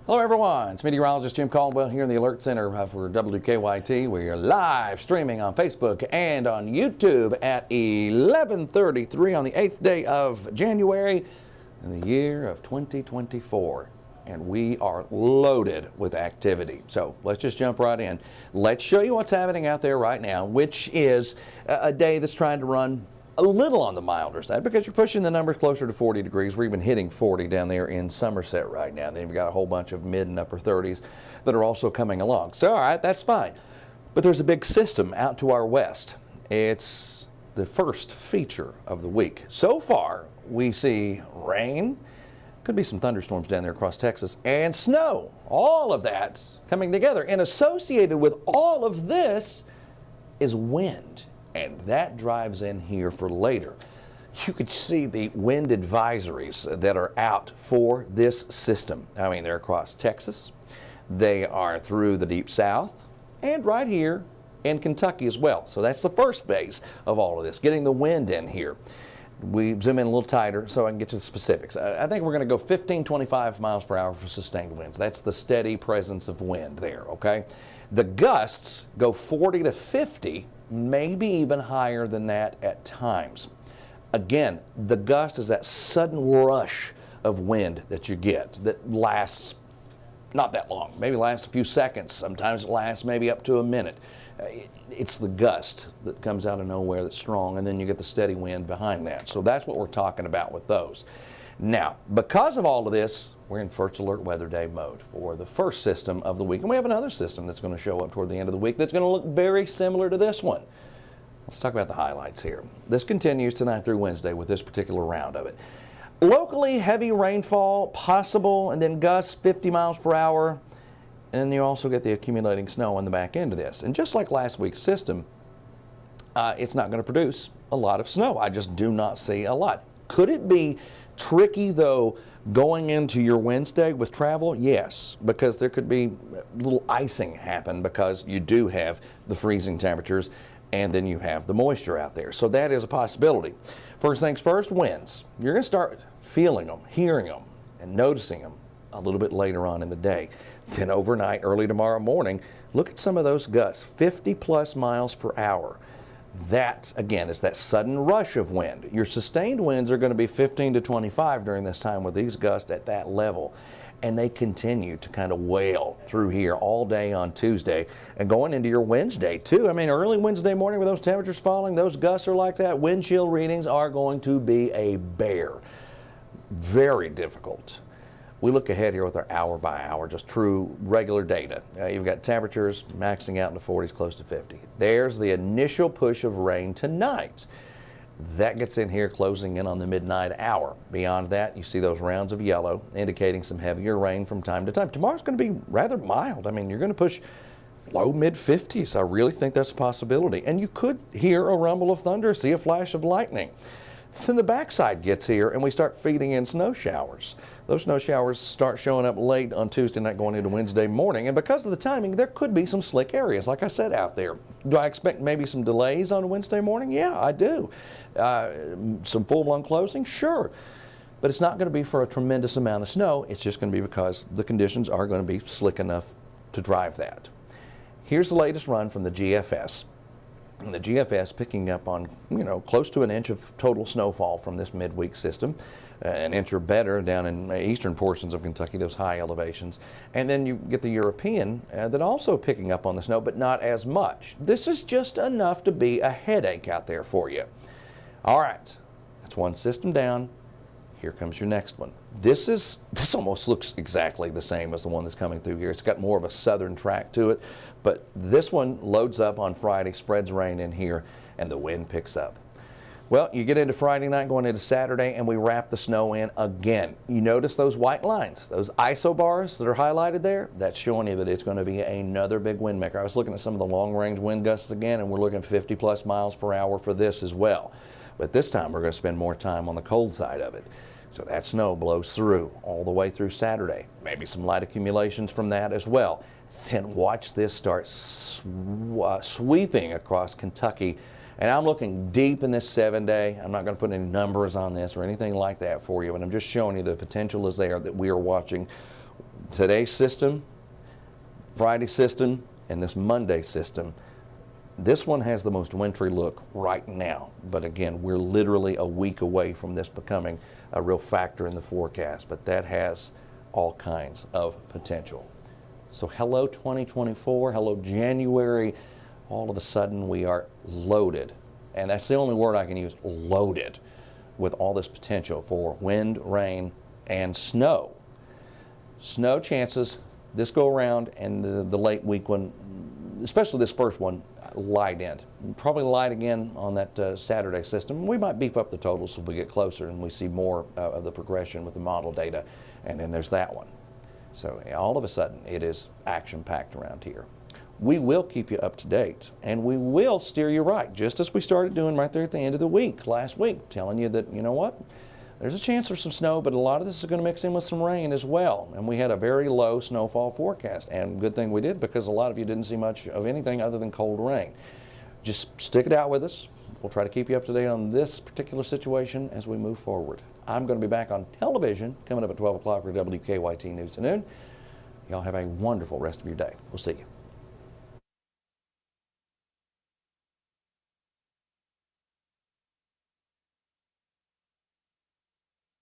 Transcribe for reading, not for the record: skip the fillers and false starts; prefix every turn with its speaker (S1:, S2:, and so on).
S1: Hello everyone, it's Meteorologist Jim Caldwell here in the Alert Center for WKYT. We are live streaming on Facebook and on YouTube at 11:33 on the 8th day of January in the year of 2024. And we are loaded with activity. So let's just jump right in. Let's show you what's happening out there right now, which is a day that's trying to run a little on the milder side because you're pushing the numbers closer to 40 degrees. We're even hitting 40 down there in Somerset right now. Then you've got a whole bunch of mid and upper 30s that are also coming along. So all right, that's fine. But there's a big system out to our west. It's the first feature of the week. So far, we see rain, could be some thunderstorms down there across Texas, and snow. All of that coming together. And associated with all of this is wind. And that drives in here for later. You could see the wind advisories that are out for this system. I mean, they're across Texas. They are through the deep south and right here in Kentucky as well. So that's the first phase of all of this, getting the wind in here. We zoom in a little tighter so I can get to the specifics. I think we're going to go 15, 25 miles per hour for sustained winds. That's the steady presence of wind there, okay? The gusts go 40 to 50, maybe even higher than that at times. Again, the gust is that sudden rush of wind that you get that lasts not that long, maybe lasts a few seconds. Sometimes it lasts maybe up to a minute. It's the gust that comes out of nowhere that's strong, and then you get the steady wind behind that. So that's what we're talking about with those. Now, because of all of this, we're in first alert weather day mode for the first system of the week. And we have another system that's going to show up toward the end of the week that's going to look very similar to this one. Let's talk about the highlights here. This continues tonight through Wednesday with this particular round of it. Locally, heavy rainfall possible, and then gusts 50 miles per hour. And then you also get the accumulating snow on the back end of this. And just like last week's system, it's not going to produce a lot of snow. I just do not see a lot. Could it be tricky, though, going into your Wednesday with travel? Yes, because there could be a little icing happen because you do have the freezing temperatures and then you have the moisture out there. So that is a possibility. First things first, winds. You're going to start feeling them, hearing them, and noticing them a little bit later on in the day. Then overnight, early tomorrow morning, look at some of those gusts, 50 plus miles per hour. That, again, is that sudden rush of wind. Your sustained winds are going to be 15 to 25 during this time with these gusts at that level. And they continue to kind of wail through here all day on Tuesday and going into your Wednesday, too. I mean, early Wednesday morning with those temperatures falling, those gusts are like that. Wind chill readings are going to be a bear. Very difficult. We look ahead here with our hour by hour, just true regular data. You've got temperatures maxing out in the 40s, close to 50. There's the initial push of rain tonight. That gets in here closing in on the midnight hour. Beyond that, you see those rounds of yellow indicating some heavier rain from time to time. Tomorrow's going to be rather mild. I mean, you're going to push low mid 50s. I really think that's a possibility. And you could hear a rumble of thunder, see a flash of lightning. Then the backside gets here and we start feeding in snow showers. Those snow showers start showing up late on Tuesday night going into Wednesday morning. And because of the timing, there could be some slick areas, like I said, out there. Do I expect maybe some delays on Wednesday morning? Yeah, I do. Some full-blown closing? Sure. But it's not going to be for a tremendous amount of snow. It's just going to be because the conditions are going to be slick enough to drive that. Here's the latest run from the GFS. And the GFS picking up on, close to an inch of total snowfall from this midweek system, an inch or better down in eastern portions of Kentucky, those high elevations. And then you get the European that also picking up on the snow, but not as much. This is just enough to be a headache out there for you. All right, that's one system down. Here comes your next one. This almost looks exactly the same as the one that's coming through here. It's got more of a southern track to it, but this one loads up on Friday, spreads rain in here, and the wind picks up. Well, you get into Friday night, going into Saturday, and we wrap the snow in again. You notice those white lines, those isobars that are highlighted there? That's showing you that it's going to be another big wind maker. I was looking at some of the long-range wind gusts again, and we're looking 50 plus miles per hour for this as well. But this time we're going to spend more time on the cold side of it. So that snow blows through all the way through Saturday. Maybe some light accumulations from that as well. Then watch this start sweeping across Kentucky. And I'm looking deep in this 7-day. I'm not going to put any numbers on this or anything like that for you, but I'm just showing you the potential is there that we are watching today's system, Friday system, and this Monday system, this one has the most wintry look right now. But again, we're literally a week away from this becoming a real factor in the forecast. But that has all kinds of potential. So hello 2024, hello January. All of a sudden we are loaded, and that's the only word I can use, loaded, with all this potential for wind, rain, and snow. Snow chances this go around, and the late week one, especially this first one, light end. Probably light again on that Saturday system. We might beef up the totals so we get closer and we see more of the progression with the model data. And then there's that one. So all of a sudden it is action-packed around here. We will keep you up to date, and we will steer you right, just as we started doing right there at the end of the week, last week, telling you that, you know what, there's a chance for some snow, but a lot of this is going to mix in with some rain as well. And we had a very low snowfall forecast, and good thing we did, because a lot of you didn't see much of anything other than cold rain. Just stick it out with us. We'll try to keep you up to date on this particular situation as we move forward. I'm going to be back on television coming up at 12 o'clock for WKYT News to Noon. Y'all have a wonderful rest of your day. We'll see you.